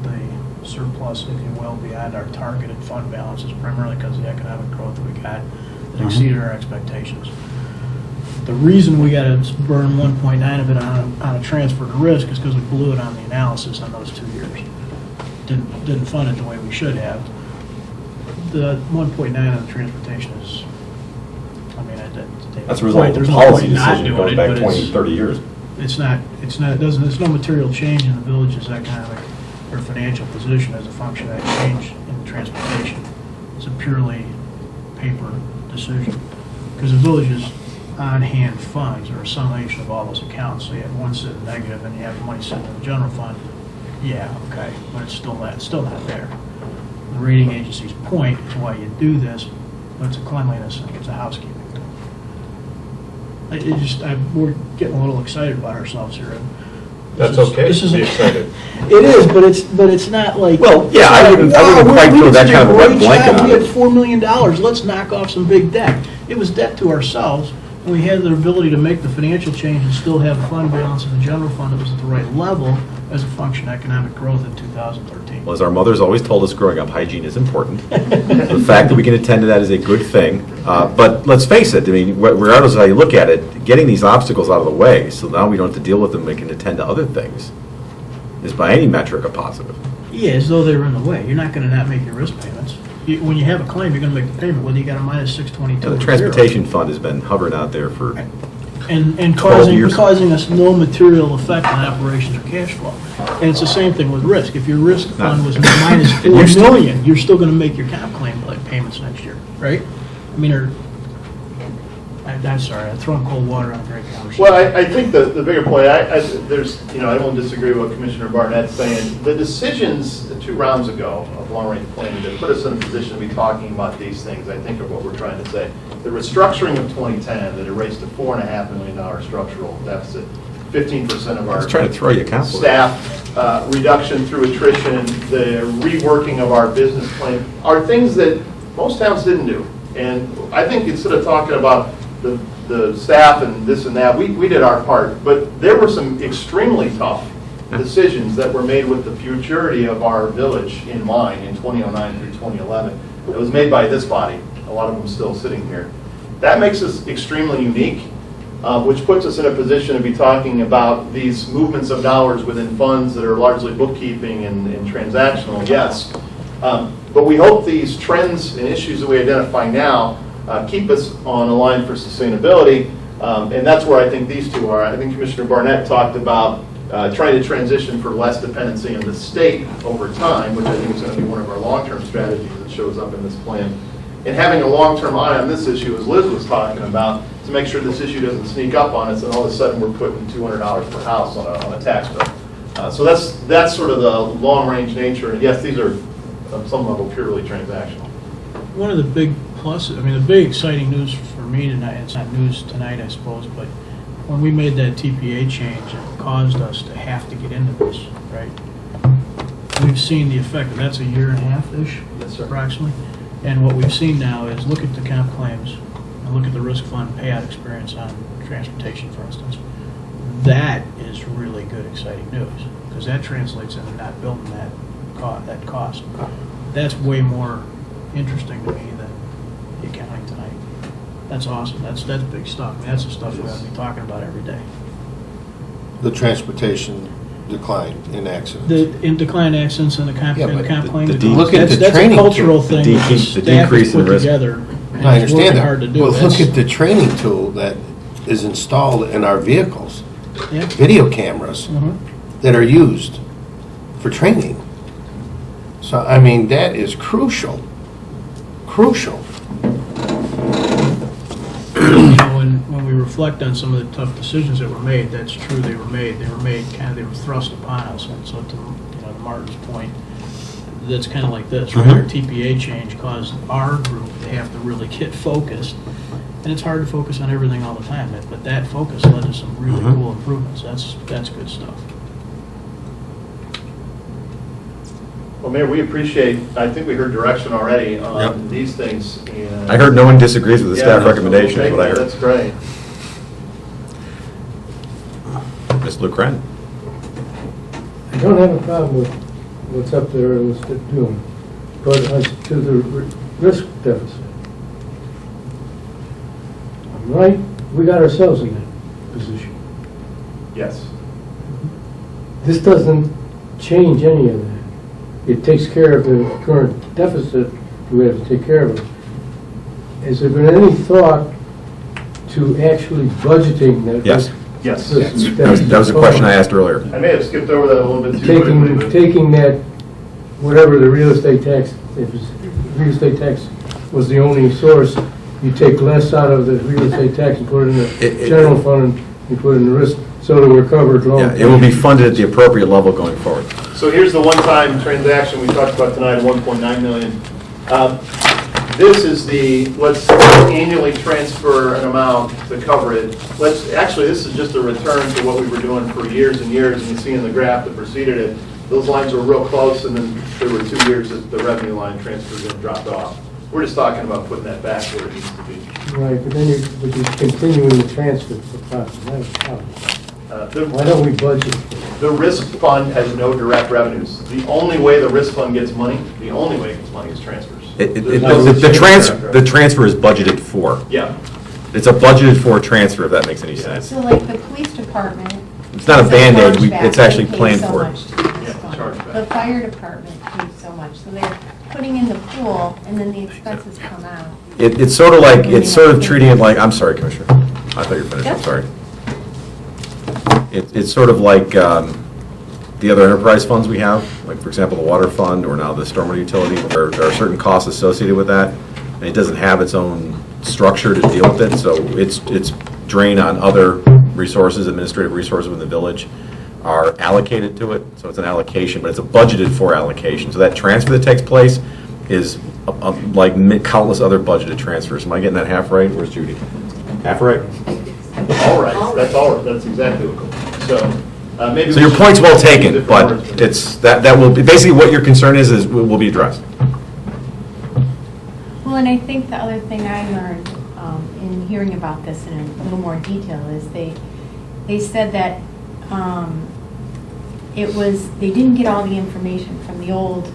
the surplus, if you will, beyond our targeted fund balance is primarily because of the economic growth that we got that exceeded our expectations. The reason we got to burn 1.9 of it on a transfer to risk is because we blew it on the analysis on those 2 years. Didn't fund it the way we should have. The 1.9 on the transportation is, I mean, That's a result of a policy decision that goes back 20, 30 years. It's there's no material change in the village's economic or financial position as a function of that change in transportation. It's a purely paper decision. Because the village's on-hand funds are a summation of all those accounts. So you have one sitting negative and you have money sitting in the general fund. Yeah, okay, but it's still not there. The rating agency's point is why you do this, but it's a cleanliness and it's a housekeeping thing. We're getting a little excited about ourselves here. that's okay to be excited. It is, but it's not like. Well, yeah, I wouldn't quite throw that kind of a red blanket on We had it. $4 million, let's knock off some big debt. It was debt to ourselves, and we had the ability to make the financial change and still have a fund balance in the general fund that was at the right level as a function of economic growth in 2013. Well, as our mothers always told us growing up, hygiene is important. The fact that we can attend to that is a good thing. But let's face it, I mean, regardless of how you look at it, getting these obstacles out of the way, so now we don't have to deal with them, we can attend to other things, is by any metric a positive. Yeah, as though they were in the way. You're not going to not make your risk payments. When you have a claim, you're going to make the payment, whether you got a minus 622 The or transportation fund has been hovering out there for and 12 years. causing us no material effect on operations or cash flow. And it's the same thing with risk. If your risk fund was minus It used $4 to. million, you're still going to make your comp claim payments next year, right? I mean, I'm sorry, I'm throwing cold water on a great conversation. Well, I think the bigger point, there's, I won't disagree with what Commissioner Barnett's saying. The decisions 2 rounds ago of long-range planning that put us in a position to be talking about these things, I think, are what we're trying to say. The restructuring of 2010 that erased a $4.5 million structural deficit, 15% of our Let's try to throw you a compliment. staff reduction through attrition, the reworking of our business plan, are things that most towns didn't do. And I think instead of talking about the staff and this and that, we did our part. But there were some extremely tough decisions that were made with the futurity of our village in mind in 2009 through 2011. It was made by this body, a lot of them still sitting here. That makes us extremely unique, which puts us in a position to be talking about these movements of dollars within funds that are largely bookkeeping and transactional, yes. But we hope these trends and issues that we identify now keep us on a line for sustainability, and that's where I think these two are. I think Commissioner Barnett talked about trying to transition for less dependency on the state over time, which I think is going to be one of our long-term strategies that shows up in this plan. And having a long-term eye on this issue, as Liz was talking about, to make sure this issue doesn't sneak up on us and all of a sudden we're putting $200 per house on a tax bill. So that's sort of the long-range nature. And yes, these are on some level purely transactional. One of the big pluses, the big exciting news for me tonight, it's not news tonight, I suppose, but when we made that TPA change, it caused us to have to get into this, right? We've seen the effect, and that's a year and a half-ish, Yes, sir. approximately. And what we've seen now is look at the comp claims and look at the risk fund payout experience on transportation, for instance. That is really good, exciting news, because that translates into not building that cost. That's way more interesting to me than the accounting tonight. That's awesome. That's big stuff. That's the stuff we ought to be talking about every day. The transportation decline in accidents. In decline accidents and the comp claim. Look at the That's a training cultural tool. thing that the The staff decrease has in put risk. together. and I it's working understand hard to that. do. Well, look That's- at the training tool that is installed in our vehicles, Yeah. video cameras Mhm. that are used for training. So, that is crucial. Crucial. When we reflect on some of the tough decisions that were made, that's true, they were made. They were thrust upon us. And so to Martin's point, that's kind of like this, right? Our TPA change caused our group to have to really get focused. And it's hard to focus on everything all the time, but that focus led to some really cool improvements. That's good stuff. Well, Mayor, we appreciate, I think we heard direction already on these things. And I heard no one disagrees with the staff Yeah, recommendation, is okay, what I heard. That's great. Ms. Lucren? I don't have a problem with what's up there and what's doing, but as to the risk deficit. I'm right, we got ourselves in that position. Yes. This doesn't change any of that. It takes care of the current deficit we have to take care of it. Has there been any thought to actually budgeting that? Yes. Yes. That was a question I asked earlier. I may have skipped over that a little bit too quickly. but- Taking that, whatever the real estate tax, if real estate tax was the only source, you take less out of the real estate tax and put it in the general fund and you put it in the risk, so that we're covered long. Yeah, it will be funded at the appropriate level going forward. So here's the one-time transaction we talked about tonight, $1.9 million. This is let's annually transfer an amount to cover it. Actually, this is just a return to what we were doing for years and years, and you see in the graph that preceded it, those lines were real close, and then there were 2 years that the revenue line transfers and dropped off. We're just talking about putting that back where it needs to be. Right, but then you're continuing the transfer for profit. That's the problem. Why don't we budget? The risk fund has no direct revenues. The only way the risk fund gets money, the only way it gets money is transfers. There's no direct revenue. The transfer is budgeted for. Yeah. It's a budgeted for transfer, if that makes any sense. So like the police department. It's not a has Band-Aid, chargeback. it's actually They pay planned so for it. much to this fund. chargeback. The fire department pays so much, so they're putting in the pool and then the expenses come out. It's sort of treating it like, I'm sorry, Commissioner. I thought you were finished, I'm sorry. It's sort of like the other enterprise funds we have, like for example, the water fund or now the stormwater utility. There are certain costs associated with that, and it doesn't have its own structure to deal with it, so it's drain on other resources, administrative resources within the village are allocated to it, so it's an allocation, but it's a budgeted for allocation. So that transfer that takes place is like countless other budgeted transfers. Am I getting that half right? Where's Judy? Half right? All right, that's all right, that's exactly what, so maybe. So your point's well taken, but it's, that will be, basically what your concern is will be addressed. Well, and I think the other thing I learned in hearing about this in a little more detail is they said that they didn't get all the information from the old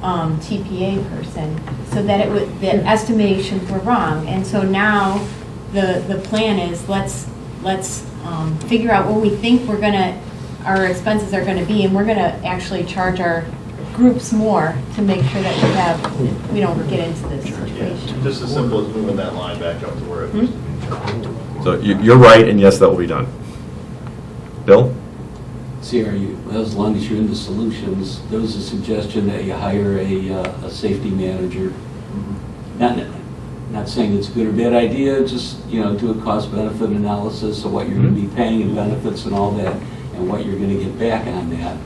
TPA person, so that the estimations were wrong. And so now the plan is let's figure out what we think our expenses are gonna be, and we're gonna actually charge our groups more to make sure that we don't get into this situation. Just as simple as moving that line back up to where it used to be. So you're right, and yes, that will be done. Bill? See, as long as you're into solutions, there was a suggestion that you hire a safety manager. Not saying it's a good or bad idea, just, do a cost-benefit analysis of what you're going to be paying in benefits and all that, and what you're going to get back on that.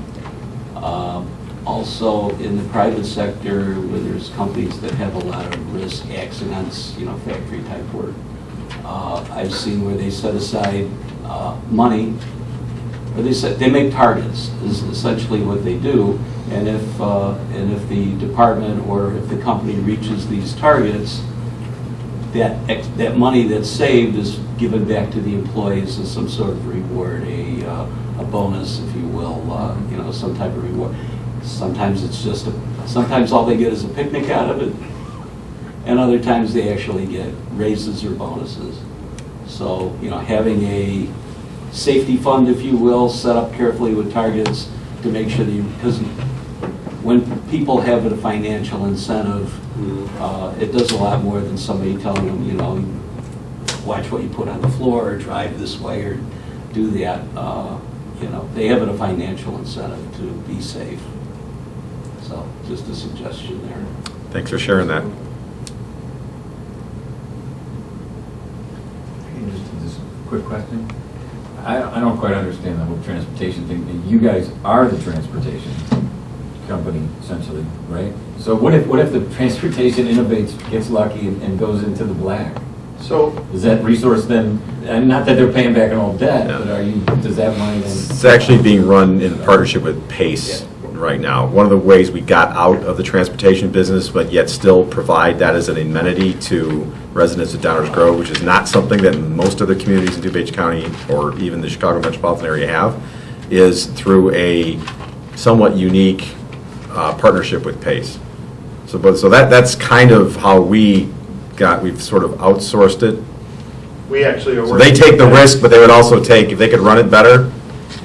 Also, in the private sector, where there's companies that have a lot of risk, accidents, factory-type work, I've seen where they set aside money, or they make targets, is essentially what they do, and if the department or if the company reaches these targets, that money that's saved is given back to the employees as some sort of reward, a bonus, if you will, some type of reward. Sometimes sometimes all they get is a picnic out of it, and other times they actually get raises or bonuses. So, having a safety fund, if you will, set up carefully with targets to make sure that because when people have a financial incentive, it does a lot more than somebody telling them, watch what you put on the floor, or drive this way, or do that. They have a financial incentive to be safe. So, just a suggestion there. Thanks for sharing that. Just a quick question. I don't quite understand the whole transportation thing. You guys are the transportation company, essentially, right? So what if the transportation innovates, gets lucky, and goes into the black? So Is that resource then, and not that they're paying back an old debt, Yeah. but does that money then? It's actually being run in partnership with PACE right now. One of the ways we got out of the transportation business, but yet still provide that as an amenity to residents of Downers Grove, which is not something that most other communities in DuPage County or even the Chicago metropolitan area have, is through a somewhat unique partnership with PACE. So that's kind of how we've sort of outsourced it. we actually are So working. they take the risk, but they would also take, if they could run it better,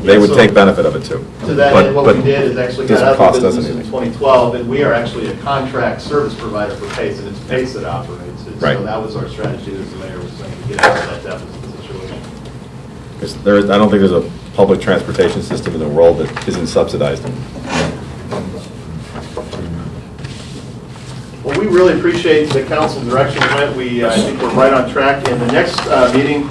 they would so take benefit of it too. To that But- end, what but we did is actually got doesn't out cost of the us business in anything. 2012, and we are actually a contract service provider for PACE, and it's PACE that operates it. Right. So that was our strategy, as the mayor was saying, to get out of that deficit situation. 'Cause I don't think there's a public transportation system in the world that isn't subsidized. Well, we really appreciate the council's direction tonight. I think we're right on track. And the next meeting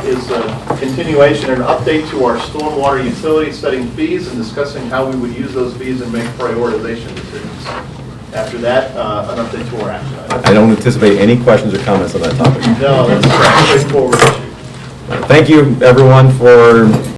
is a continuation and update to our stormwater utility setting fees and discussing how we would use those fees and make prioritization decisions. After that, an update to our action items. I don't anticipate any questions or comments on that topic. No, that's a straightforward issue. Thank you, everyone, for